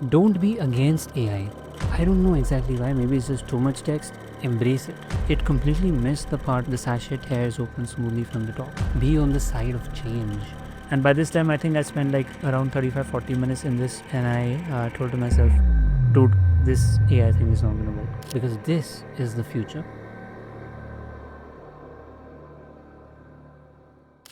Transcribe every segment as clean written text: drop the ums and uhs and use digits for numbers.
Don't be against AI. I don't know exactly why, maybe it's just too much text. Embrace it. It completely missed the part the sachet tears open smoothly from the top. Be on the side of change. And by this time, I think I spent like around 35-40 minutes in this, and I told to myself, dude, this AI thing is not gonna work because this is the future.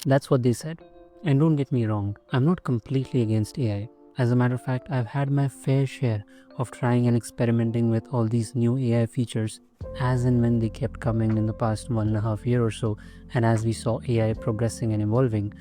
That's what they said. And don't get me wrong, I'm not completely against AI. As a matter of fact, I've had my fair share of trying and experimenting with all these new AI features as and when they kept coming in the past 1.5 years or so, and as we saw AI progressing and evolving.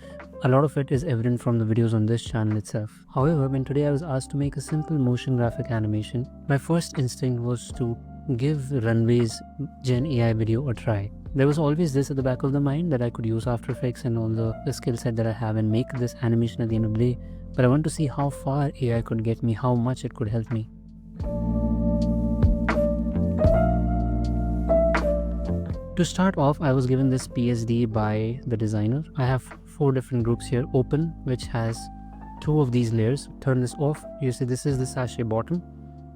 A lot of it is evident from the videos on this channel itself. However, when today I was asked to make a simple motion graphic animation, my first instinct was to give Runway's Gen AI video a try. There was always this at the back of the mind that I could use After Effects and all the skill set that I have and make this animation at the end of the day. But I want to see how far AI could get me, how much it could help me. To start off, I was given this PSD by the designer. I have 4 different groups here. Open, which has 2 of these layers. Turn this off. You see this is the sachet bottom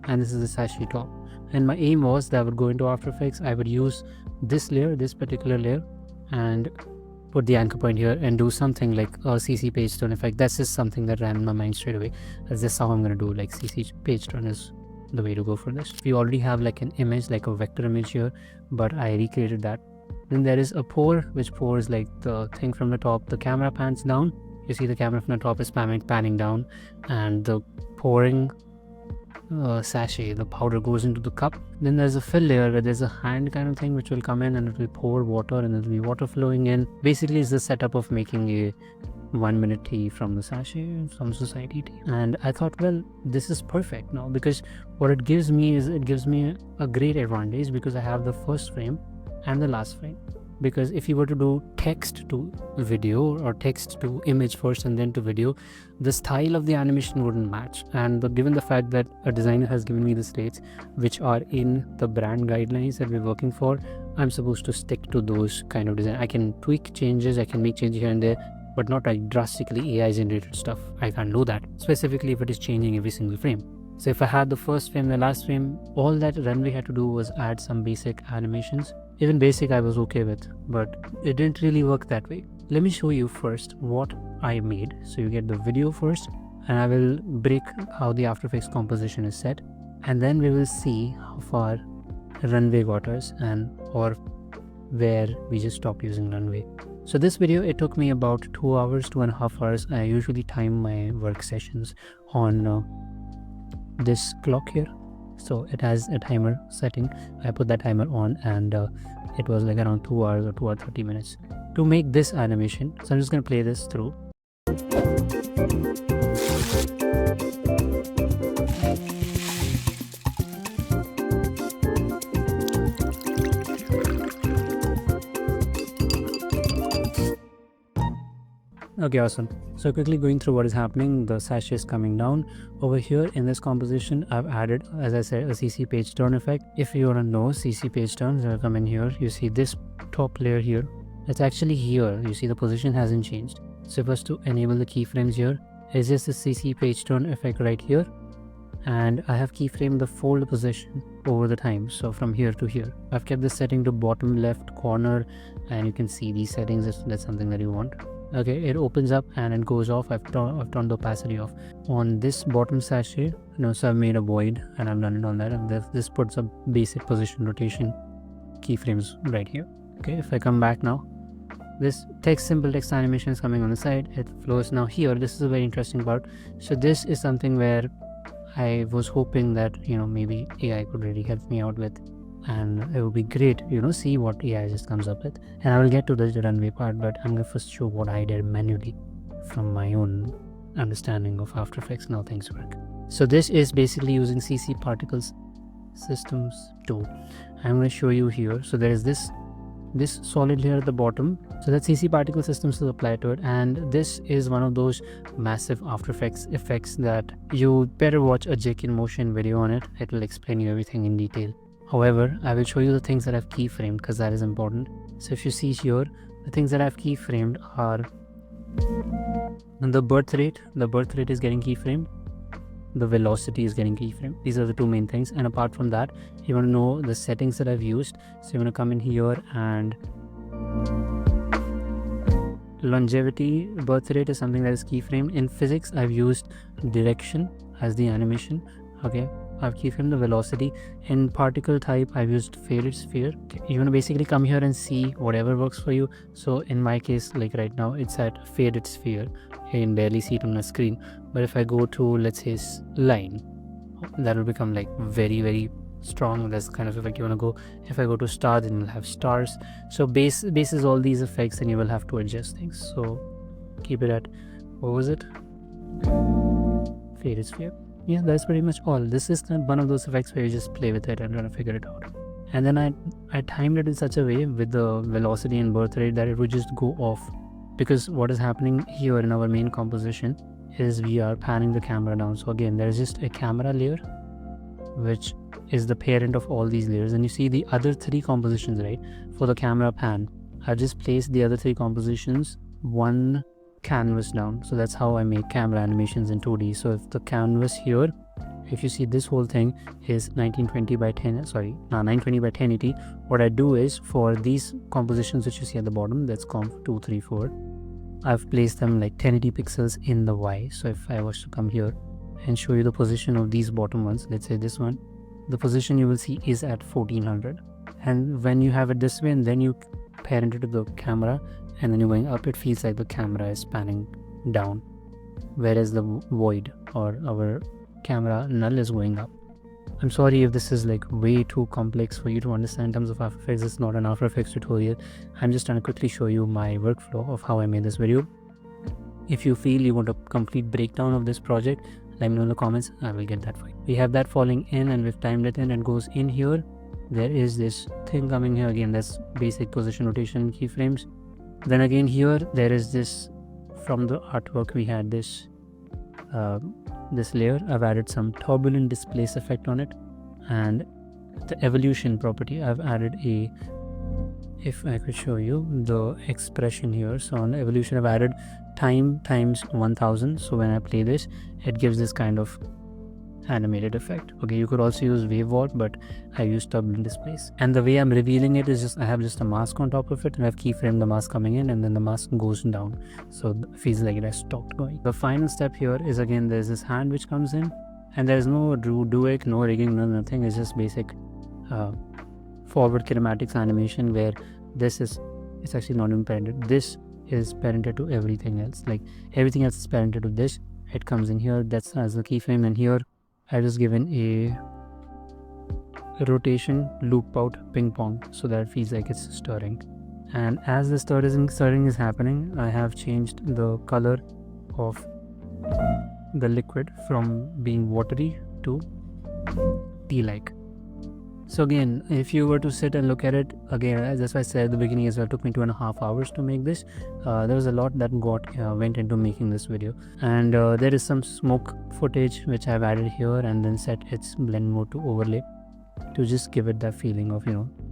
and this is the sachet top. And my aim was that I would go into After Effects, I would use this layer, this particular layer, and put the anchor point here and do something like a CC page turn effect. That's just something that ran in my mind straight away. That's just how I'm going to do, like CC page turn is the way to go for this. We already have like an image, like a vector image here, but I recreated that. Then there is a pour, which pours like the thing from the top. The camera pans down. You see the camera from the top is panning down, and the pouring sachet, the powder goes into the cup. Then there's a fill layer where there's a hand kind of thing which will come in and it will pour water and there'll be water flowing in. Basically it's the setup of making a 1-minute tea from the sachet, some society tea. And I thought, well, this is perfect now, because what it gives me is, it gives me a great advantage because I have the first frame and the last frame. Because if you were to do text to video or text to image first and then to video, the style of the animation wouldn't match. And given the fact that a designer has given me the states which are in the brand guidelines that we're working for, I'm supposed to stick to those kind of design. I can tweak changes, I can make changes here and there, but not like drastically AI generated stuff. I can't do that, specifically if it is changing every single frame. So if I had the first frame, the last frame, all that Runway had to do was add some basic animations. Even basic I was okay with, but it didn't really work that way. Let me show you first what I made. So you get the video first, and I will break how the After Effects composition is set, and then we will see how far Runway got us or where we just stopped using Runway. So this video, it took me about 2 hours, 2.5 hours. I usually time my work sessions on this clock here. So it has a timer setting. I put that timer on, and it was like around 2 hours or 2 or 30 minutes to make this animation. So I'm just going to play this through. Okay, awesome. So quickly going through what is happening, the sachet is coming down. Over here in this composition, I've added, as I said, a CC page turn effect. If you want to know CC page turns, I'll come in here. You see this top layer here. It's actually here. You see the position hasn't changed. So if I was to enable the keyframes here, it's just the CC page turn effect right here. And I have keyframed the fold position over the time. So from here to here, I've kept this setting to bottom left corner, and you can see these settings if that's something that you want. Okay, it opens up and it goes off. I've turned the opacity off on this bottom sachet. So I've made a void and I've done it on that, and this puts a basic position rotation keyframes right here. Okay, if I come back now, this simple text animation is coming on the side. It flows now here. This is a very interesting part. So this is something where I was hoping that maybe AI could really help me out with, and it would be great, see what AI just comes up with. And I will get to the Runway part, but I'm going to first show what I did manually from my own understanding of After Effects, how things work. So this is basically using CC Particles Systems 2. I'm going to show you here. So there is this solid layer at the bottom. So that CC Particle Systems is applied to it, and this is one of those massive After Effects that you better watch a Jake in Motion video on it. It will explain you everything in detail. However, I will show you the things that I've keyframed because that is important. So if you see here, the things that I've keyframed are the birth rate. The birth rate is getting keyframed. the velocity is getting keyframed. These are the two main things. And apart from that, you want to know the settings that I've used. So you want to come in here, and longevity, birth rate is something that is keyframed. In physics, I've used direction as the animation. Okay, I've keyframed the velocity. In particle type, I've used faded sphere. Okay, you want to basically come here and see whatever works for you. So in my case, like right now, it's at faded sphere. You can barely see it on the screen. But if I go to, let's say, line, that will become like very, very strong. That's kind of effect you want to go. If I go to star, then you'll have stars. So bases all these effects, and you will have to adjust things. So keep it at, what was it, faded sphere. Yeah, that's pretty much all. This is one of those effects where you just play with it and try to figure it out. And then I timed it in such a way with the velocity and birth rate that it would just go off, because what is happening here in our main composition is we are panning the camera down. So again, there's just a camera layer which is the parent of all these layers, and you see the other three compositions, right? For the camera pan, I just placed the other three compositions one canvas down. So that's how I make camera animations in 2D. So if the canvas here, if you see this whole thing is 920 by 1080, what I do is for these compositions which you see at the bottom, that's comp 234, I've placed them like 1080 pixels in the Y. So if I was to come here and show you the position of these bottom ones, let's say this one, the position you will see is at 1400. And when you have it this way and then you parent it to the camera and then you're going up, it feels like the camera is panning down, whereas the void or our camera null is going up. I'm sorry if this is like way too complex for you to understand in terms of After Effects. It's not an After Effects tutorial. I'm just trying to quickly show you my workflow of how I made this video. If you feel you want a complete breakdown of this project, let me know in the comments. I will get that for you. We have that falling in, and we've timed it in, and goes in here. There is this thing coming here again, that's basic position rotation keyframes. Then again here there is this, from the artwork we had this this layer. I've added some turbulent displace effect on it, and the evolution property I've added a, if I could show you the expression here. So on the evolution I've added time times 1000. So when I play this, it gives this kind of animated effect. Okay, you could also use wave warp, but I use turbulent displace. And the way I'm revealing it is just, I have just a mask on top of it, and I've keyframed the mask coming in, and then the mask goes down, so it feels like it has stopped going. The final step here is, again, there's this hand which comes in, and there's no do-it, no rigging, no nothing. It's just basic forward kinematics animation, where this is, it's actually not even parented. This is parented to everything else. Like everything else is parented to this. It comes in here, that's as a keyframe, and here I've just given a rotation loop out ping pong, so that it feels like it's stirring. And as the stirring is happening, I have changed the color of the liquid from being watery to tea-like. So again, if you were to sit and look at it, again, that's why I said at the beginning as well, it took me 2.5 hours to make this. There was a lot that went into making this video. And there is some smoke footage which I've added here, and then set its blend mode to overlay to just give it that feeling of,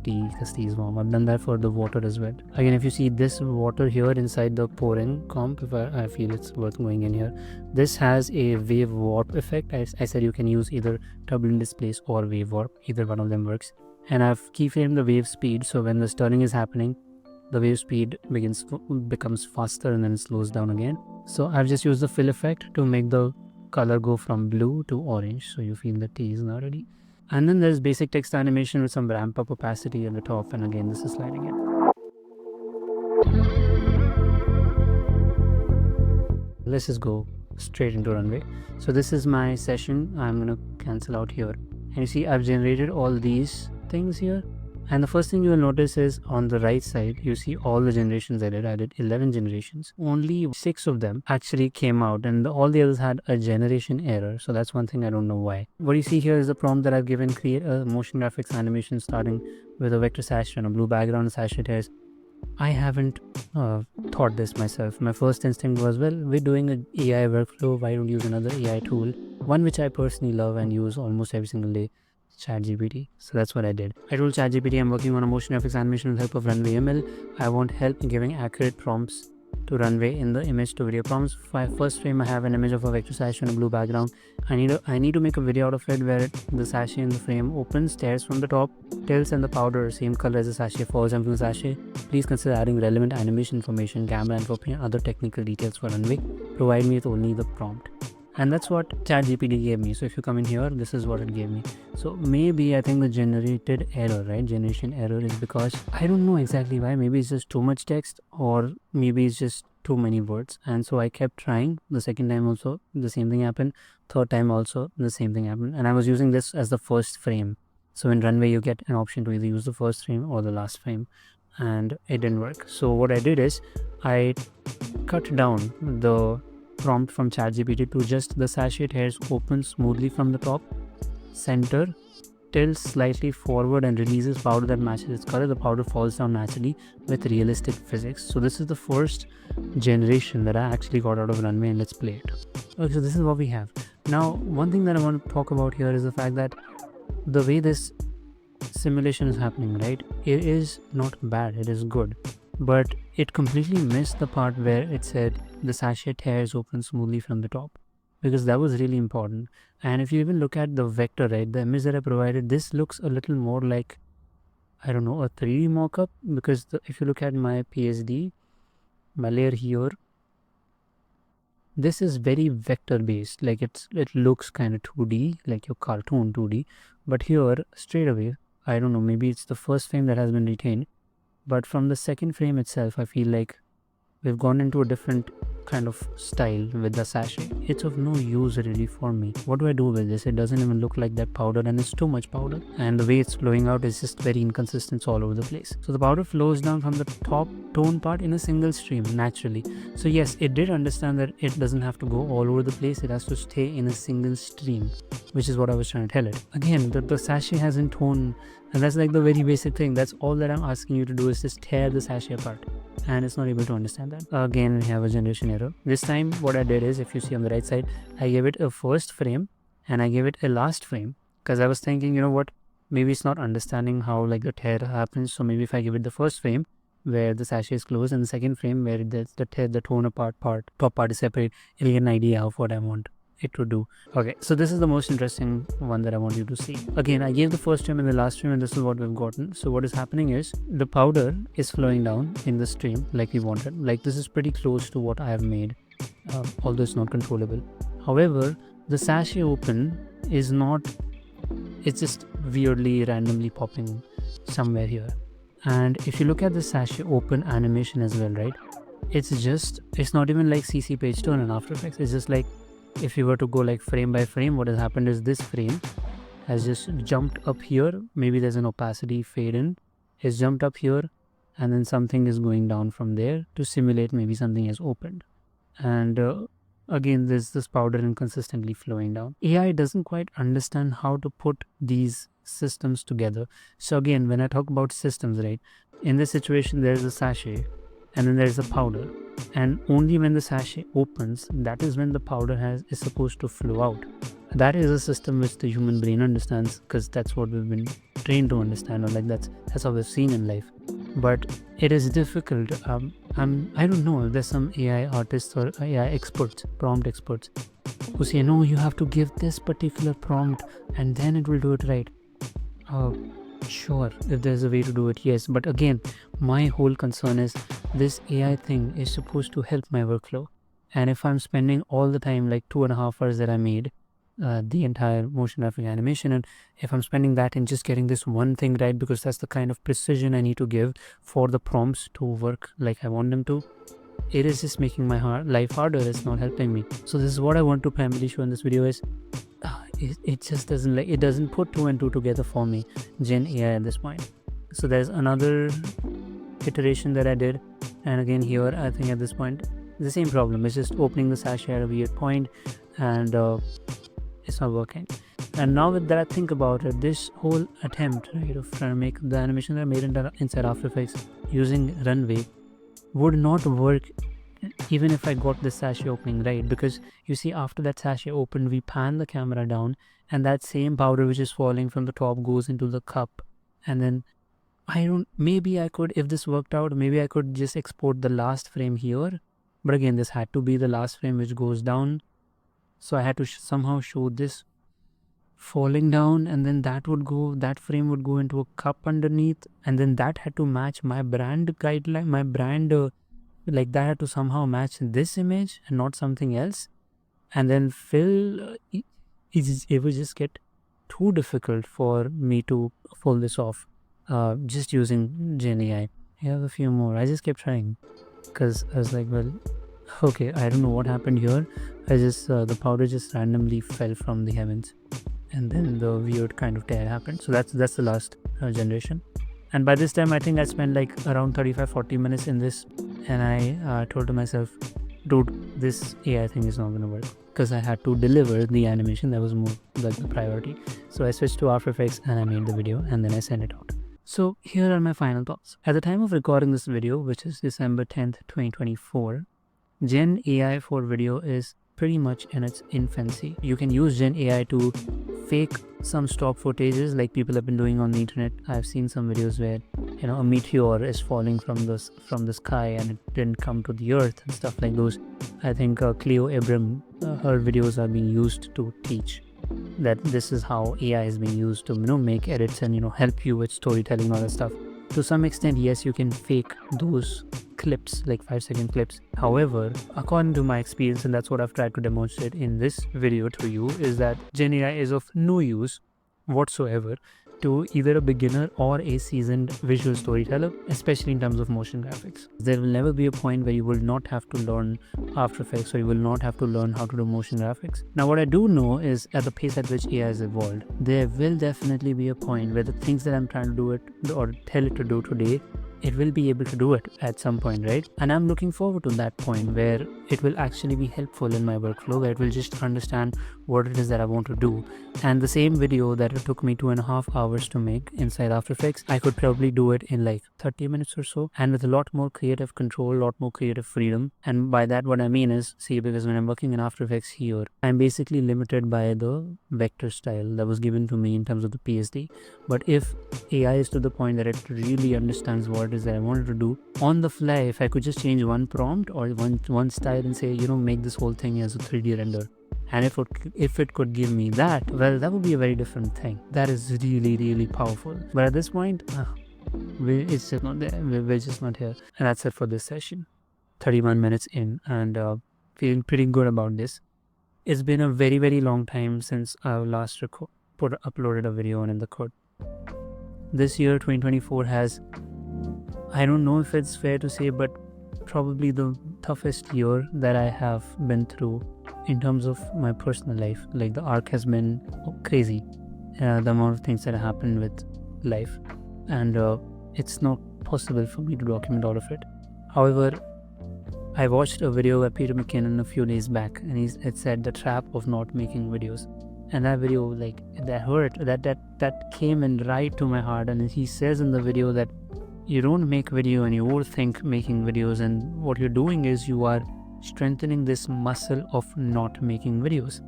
tea, because tea is warm. I've done that for the water as well. Again, if you see this water here inside the pouring comp, if I feel it's worth going in here, this has a wave warp effect. I said you can use either turbulent displace or wave warp, either one of them works. And I've keyframed the wave speed, so when the stirring is happening, the wave speed becomes faster and then it slows down again. So I've just used the fill effect to make the color go from blue to orange, so you feel the tea is now ready. And then there's basic text animation with some ramp up opacity at the top, and again this is sliding in. Let's just go straight into Runway. So this is my session. I'm gonna cancel out here, and you see I've generated all these things here. And the first thing you will notice is on the right side, you see all the generations I did. I did 11 generations. Only 6 of them actually came out, and all the others had a generation error. So that's one thing I don't know why. What you see here is the prompt that I've given: create a motion graphics animation starting with a vector sash and a blue background, sachet hairs. I haven't thought this myself. My first instinct was, well, we're doing an AI workflow, why don't you use another AI tool? One which I personally love and use almost every single day, ChatGPT. So that's what I did. I told ChatGPT I'm working on a motion graphics animation with help of Runway ML. I want help in giving accurate prompts to Runway in the image to video prompts. First frame, I have an image of a vector sachet on a blue background. I need to make a video out of it where the sachet in the frame opens, stares from the top, tilts, and the powder same color as the sachet falls from the sachet. Please consider adding relevant animation information, camera entropy, and other technical details for Runway. Provide me with only the prompt. And that's what ChatGPT gave me. So if you come in here, this is what it gave me. So maybe I think the generated error, right? Generation error is because I don't know exactly why. Maybe it's just too much text, or maybe it's just too many words. And so I kept trying. The second time also the same thing happened. Third time also the same thing happened. And I was using this as the first frame. So in Runway you get an option to either use the first frame or the last frame, and it didn't work. So what I did is I cut down the prompt from ChatGPT to just the sachet hairs open smoothly from the top, center, tilts slightly forward, and releases powder that matches its color. The powder falls down naturally with realistic physics. So this is the first generation that I actually got out of Runway, and let's play it. Okay, so this is what we have. Now, one thing that I want to talk about here is the fact that the way this simulation is happening, right? It is not bad, it is good. But it completely missed the part where it said the sachet hairs open smoothly from the top, because that was really important. And if you even look at the vector, right, the image that I provided, this looks a little more like, I don't know, a 3D mockup, because if you look at my PSD, my layer here, this is very vector based, like it looks kind of 2D, like your cartoon 2D. But here, straight away, I don't know, maybe it's the first frame that has been retained, but from the second frame itself, I feel like we've gone into a different kind of style with the sachet. It's of no use really for me. What do I do with this? It doesn't even look like that powder, and it's too much powder. And the way it's flowing out is just very inconsistent all over the place. So the powder flows down from the top tone part in a single stream naturally. So yes, it did understand that it doesn't have to go all over the place. It has to stay in a single stream, which is what I was trying to tell it. Again, the sachet hasn't tone, and that's like the very basic thing. That's all that I'm asking you to do, is just tear the sachet apart. And it's not able to understand that. Again, we have a generation error. This time what I did is, if you see on the right side, I gave it a first frame and I gave it a last frame, because I was thinking, you know what, maybe it's not understanding how like the tear happens. So maybe if I give it the first frame where the sachet is closed, and the second frame where the tone apart part, top part is separate, it'll get an idea of what I want it to do. Okay, so this is the most interesting one that I want you to see. Again, I gave the first stream and the last stream, and this is what we've gotten. So what is happening is the powder is flowing down in the stream like we wanted. Like this is pretty close to what I have made, although it's not controllable. However, the sachet open is not, it's just weirdly randomly popping somewhere here. And if you look at the sachet open animation as well, right, it's not even like CC page turn and After Effects. It's just like, if you were to go like frame by frame, what has happened is this frame has just jumped up here. Maybe there's an opacity fade in. It's jumped up here, and then something is going down from there to simulate maybe something has opened. And again, there's this powder inconsistently flowing down. AI doesn't quite understand how to put these systems together. So again, when I talk about systems, right, in this situation, there's a sachet and then there's a powder. And only when the sachet opens, that is when the powder is supposed to flow out. That is a system which the human brain understands, because that's what we've been trained to understand, or like that's how we've seen in life. But it is difficult. I don't know, there's some AI artists or AI experts, prompt experts, who say, no, you have to give this particular prompt and then it will do it right. Sure, if there's a way to do it, yes. But again, my whole concern is this AI thing is supposed to help my workflow. And if I'm spending all the time, like 2.5 hours that I made, the entire motion graphic animation, and if I'm spending that in just getting this one thing right, because that's the kind of precision I need to give for the prompts to work like I want them to, it is just making my life harder. It's not helping me. So this is what I want to primarily show in this video is, it just doesn't, like, it doesn't put 2 and 2 together for me, Gen AI at this point. So there's another iteration that I did, and again here I think at this point the same problem. It's just opening the sachet at a weird point, and it's not working. And now that I think about it, this whole attempt, right, of trying to make the animation that I made inside After Effects using Runway would not work even if I got the sachet opening right, because you see, after that sachet opened, we pan the camera down, and that same powder which is falling from the top goes into the cup, and then maybe I could, if this worked out, maybe I could just export the last frame here. But again, this had to be the last frame which goes down. So I had to somehow show this falling down, and then that frame would go into a cup underneath, and then that had to match my brand guideline, my brand, like that had to somehow match this image and not something else. And then it would just get too difficult for me to pull this off just using Gen AI. I have a few more. I just kept trying because I was like, well, okay, I don't know what happened here. I just the powder just randomly fell from the heavens, and then the weird kind of tear happened. So that's the last generation. And by this time, I think I spent like around 35-40 minutes in this, and I told to myself, dude, this AI thing is not going to work, because I had to deliver the animation. That was more like the priority. So I switched to After Effects and I made the video, and then I sent it out. So here are my final thoughts. At the time of recording this video, which is December 10th, 2024, Gen AI for video is pretty much in its infancy. You can use Gen AI to fake some stock footages like people have been doing on the internet. I've seen some videos where, you know, a meteor is falling from the sky and it didn't come to the earth and stuff like those. I think Cleo Abram, her videos are being used to teach that this is how AI is being used to, you know, make edits and, you know, help you with storytelling and all that stuff. To some extent, yes, you can fake those clips, like 5-second clips. However, according to my experience, and that's what I've tried to demonstrate in this video to you, is that Gen AI is of no use whatsoever to either a beginner or a seasoned visual storyteller, especially in terms of motion graphics. There will never be a point where you will not have to learn After Effects, or you will not have to learn how to do motion graphics. Now, what I do know is at the pace at which AI has evolved, there will definitely be a point where the things that I'm trying to do it or tell it to do today, it will be able to do it at some point, right? And I'm looking forward to that point where it will actually be helpful in my workflow, where it will just understand what it is that I want to do. And the same video that it took me 2.5 hours to make inside After Effects, I could probably do it in like 30 minutes or so, and with a lot more creative control, a lot more creative freedom. And by that, what I mean is, see, because when I'm working in After Effects here, I'm basically limited by the vector style that was given to me in terms of the PSD. But if AI is to the point that it really understands what it is that I wanted to do on the fly, if I could just change one prompt or one style and say, you know, make this whole thing as a 3D render, and if it could give me that, well, that would be a very different thing. That is really, really powerful. But at this point, it's just not there. We're just not here. And that's it for this session. 31 minutes in, and feeling pretty good about this. It's been a very, very long time since I last uploaded a video on In the Code. This year, 2024, has, I don't know if it's fair to say, but probably the toughest year that I have been through in terms of my personal life. Like, the arc has been crazy, the amount of things that happened with life, and it's not possible for me to document all of it. However, I watched a video by Peter McKinnon a few days back, and it said the trap of not making videos. And that video, like, that hurt, that came in right to my heart. And he says in the video that you don't make video and you overthink making videos, and what you're doing is you are strengthening this muscle of not making videos.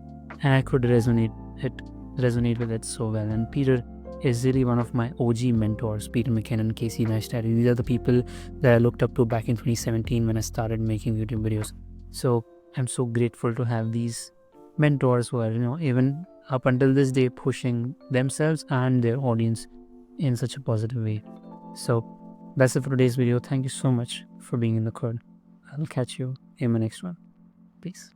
And I could resonate with it so well. And Peter is really one of my OG mentors. Peter McKinnon, Casey Neistat, these are the people that I looked up to back in 2017 when I started making YouTube videos. So I'm so grateful to have these mentors who are, you know, even up until this day, pushing themselves and their audience in such a positive way. So that's it for today's video. Thank you so much for being in the code. I'll catch you in my next one. Peace.